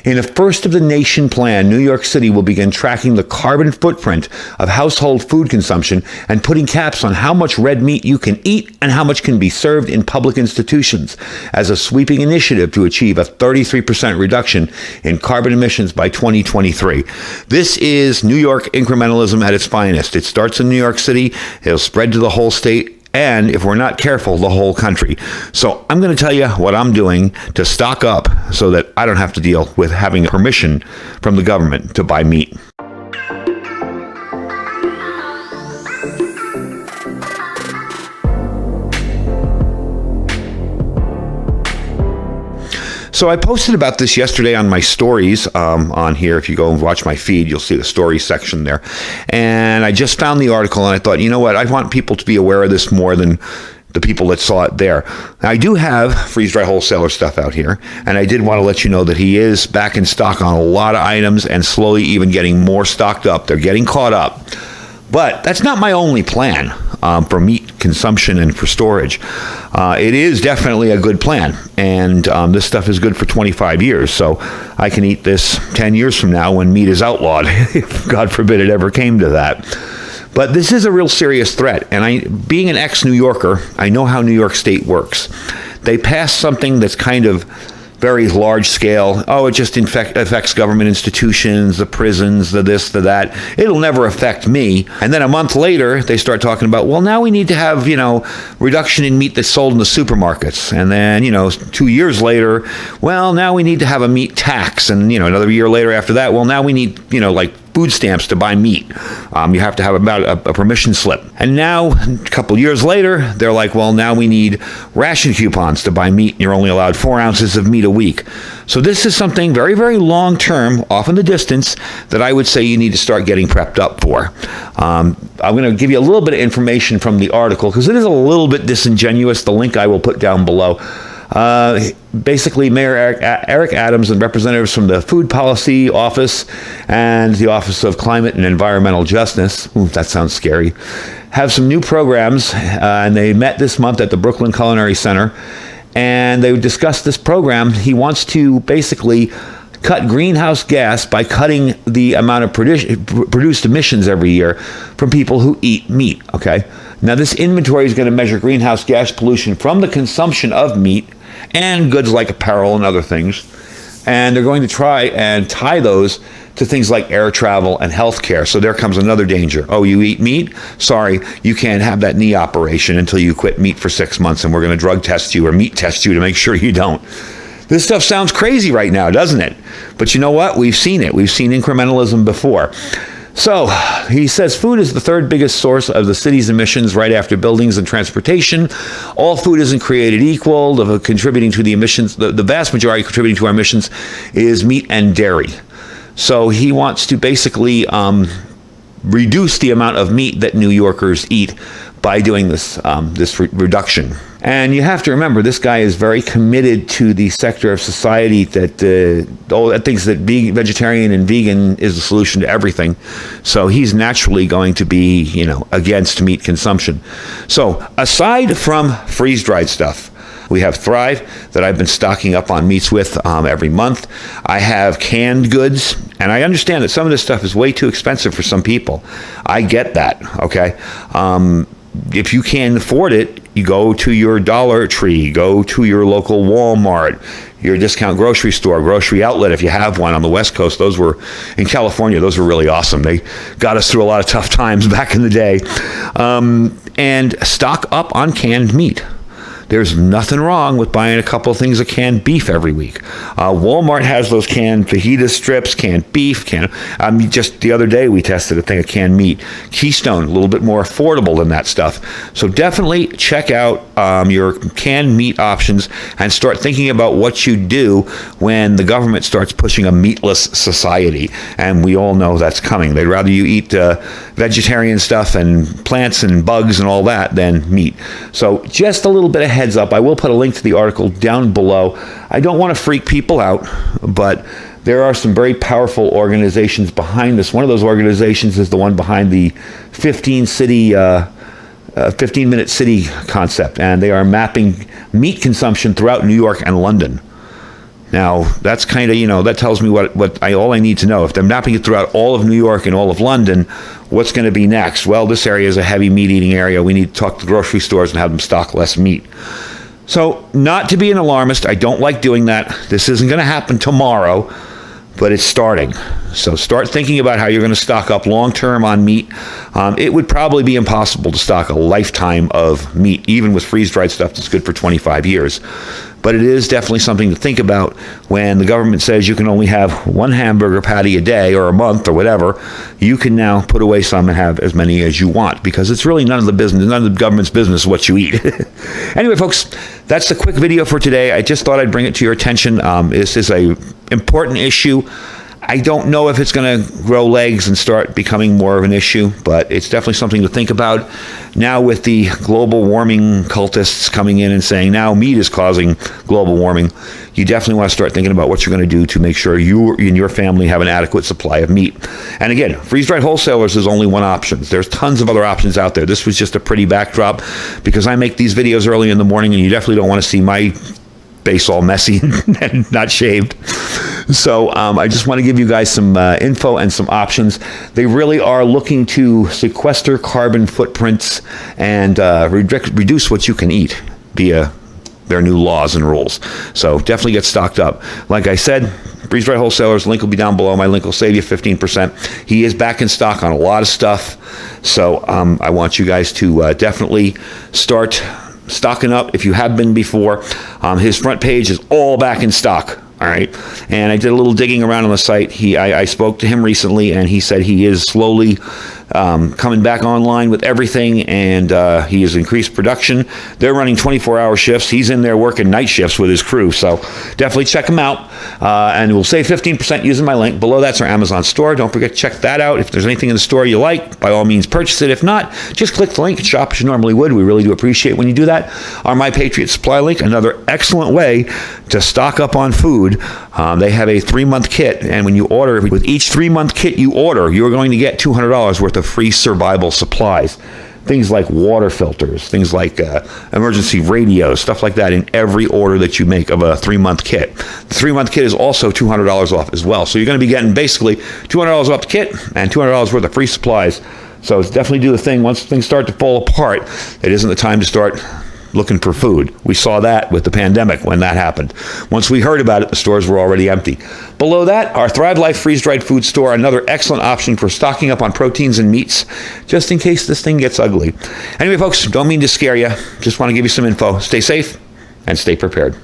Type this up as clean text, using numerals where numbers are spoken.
In a first-of-the-nation plan, New York City will begin tracking the carbon footprint of household food consumption and putting caps on how much red meat you can eat and how much can be served in public institutions as a sweeping initiative to achieve a 33% reduction in carbon emissions by 2023. This is New York incrementalism at its finest. It starts in New York City, it'll spread to the whole state, and if we're not careful, the whole country. So I'm going to tell you what I'm doing to stock up so that I don't have to deal with having permission from the government to buy meat. So I posted about this yesterday on my stories on here. If you go and watch my feed, you'll see the stories section there. And I just found the article and I thought, you know what? I want people to be aware of this more than the people that saw it there. Now, I do have freeze-dry wholesaler stuff out here, and I did want to let you know that he is back in stock on a lot of items and slowly even getting more stocked up. They're getting caught up. But that's not my only plan for meat consumption and for storage. It is definitely a good plan, and this stuff is good for 25 years, so I can eat this 10 years from now when meat is outlawed, if God forbid it ever came to that. But this is a real serious threat, and being an ex-New Yorker, I know how New York State works. They pass something that's kind of very large scale. Oh, it just affects government institutions, the prisons, the this, the that. It'll never affect me. And then a month later, they start talking about, well, now we need to have, reduction in meat that's sold in the supermarkets. And then, 2 years later, well, now we need to have a meat tax. And, another year later after that, well, now we need, food stamps to buy meat. You have to have about a permission slip. And now, a couple years later, they're like, well, now we need ration coupons to buy meat, and you're only allowed 4 ounces of meat a week. So this is something very, very long term, off in the distance, that I would say you need to start getting prepped up for. I'm going to give you a little bit of information from the article, because it is a little bit disingenuous. The link I will put down below. Basically, Mayor Eric Adams and representatives from the Food Policy Office and the Office of Climate and Environmental Justice, that sounds scary, have some new programs, and they met this month at the Brooklyn Culinary Center, and they discussed this program. He wants to basically cut greenhouse gas by cutting the amount of produced emissions every year from people who eat meat, okay? Now, this inventory is going to measure greenhouse gas pollution from the consumption of meat and goods like apparel and other things. And they're going to try and tie those to things like air travel and healthcare. So there comes another danger. Oh, you eat meat? Sorry, you can't have that knee operation until you quit meat for 6 months, and we're going to drug test you or meat test you to make sure you don't. This stuff sounds crazy right now, doesn't it? But you know what? We've seen it. We've seen incrementalism before. So he says food is the third biggest source of the city's emissions, right after buildings and transportation. All food isn't created equal. Contributing to the emissions, the vast majority contributing to our emissions is meat and dairy. So he wants to basically reduce the amount of meat that New Yorkers eat by doing this reduction. And you have to remember, this guy is very committed to the sector of society that thinks that being vegetarian and vegan is the solution to everything. So he's naturally going to be, against meat consumption. So aside from freeze-dried stuff, we have Thrive that I've been stocking up on meats with every month. I have canned goods, and I understand that some of this stuff is way too expensive for some people. I get that, okay? If you can't afford it, you go to your Dollar Tree, go to your local Walmart, your discount grocery store, grocery outlet if you have one on the West Coast. Those were, in California, those were really awesome. They got us through a lot of tough times back in the day. And stock up on canned meat. There's nothing wrong with buying a couple of things of canned beef every week. Walmart has those canned fajita strips, canned beef. Just the other day we tested a thing of canned meat. Keystone, a little bit more affordable than that stuff. So definitely check out your canned meat options and start thinking about what you do when the government starts pushing a meatless society. And we all know that's coming. They'd rather you eat vegetarian stuff and plants and bugs and all that than meat. So just a little bit of heads up. I will put a link to the article down below. I don't want to freak people out, but there are some very powerful organizations behind this. One of those organizations is the one behind the 15-minute city concept, and they are mapping meat consumption throughout New York and London. Now, that's kind of, that tells me all I need to know. If they're mapping it throughout all of New York and all of London, what's going to be next? Well, this area is a heavy meat eating area. We need to talk to grocery stores and have them stock less meat. So, not to be an alarmist, I don't like doing that. This isn't going to happen tomorrow, but it's starting. So start thinking about how you're going to stock up long-term on meat. It would probably be impossible to stock a lifetime of meat, even with freeze-dried stuff that's good for 25 years. But it is definitely something to think about when the government says you can only have one hamburger patty a day or a month or whatever. You can now put away some and have as many as you want, because it's really none of the government's business what you eat. Anyway, folks, that's the quick video for today. I just thought I'd bring it to your attention. This is a important issue. I don't know if it's going to grow legs and start becoming more of an issue, but it's definitely something to think about. Now with the global warming cultists coming in and saying now meat is causing global warming, you definitely want to start thinking about what you're going to do to make sure you and your family have an adequate supply of meat. And again, freeze-dried wholesalers is only one option. There's tons of other options out there. This was just a pretty backdrop because I make these videos early in the morning and you definitely don't want to see my face all messy and not shaved. So I just want to give you guys some info and some options. They really are looking to sequester carbon footprints and reduce what you can eat via their new laws and rules. So definitely get stocked up. Like I said, freeze-dried wholesalers, link will be down below. My link will save you 15%. He is back in stock on a lot of stuff. So I want you guys to definitely start stocking up if you have been before. His front page is all back in stock. All right. And I did a little digging around on the site. I spoke to him recently, and he said he is slowly coming back online with everything, and he has increased production. They're running 24-hour shifts. He's in there working night shifts with his crew. So definitely check him out. And we'll save 15% using my link. Below that's our Amazon store. Don't forget to check that out. If there's anything in the store you like, by all means purchase it. If not, just click the link and shop as you normally would. We really do appreciate when you do that. Our My Patriot Supply link, another excellent way to stock up on food. They have a 3-month kit, and when you order, with each 3-month kit you order, you're going to get $200 worth of free survival supplies. Things like water filters, things like emergency radios, stuff like that in every order that you make of a 3-month kit. The 3-month kit is also $200 off as well. So you're going to be getting basically $200 off the kit and $200 worth of free supplies. So it's definitely do the thing. Once things start to fall apart, it isn't the time to start looking for food. We saw that with the pandemic when that happened. Once we heard about it, the stores were already empty. Below that, our Thrive Life freeze-dried food store, another excellent option for stocking up on proteins and meats, just in case this thing gets ugly. Anyway, folks, don't mean to scare you. Just want to give you some info. Stay safe and stay prepared.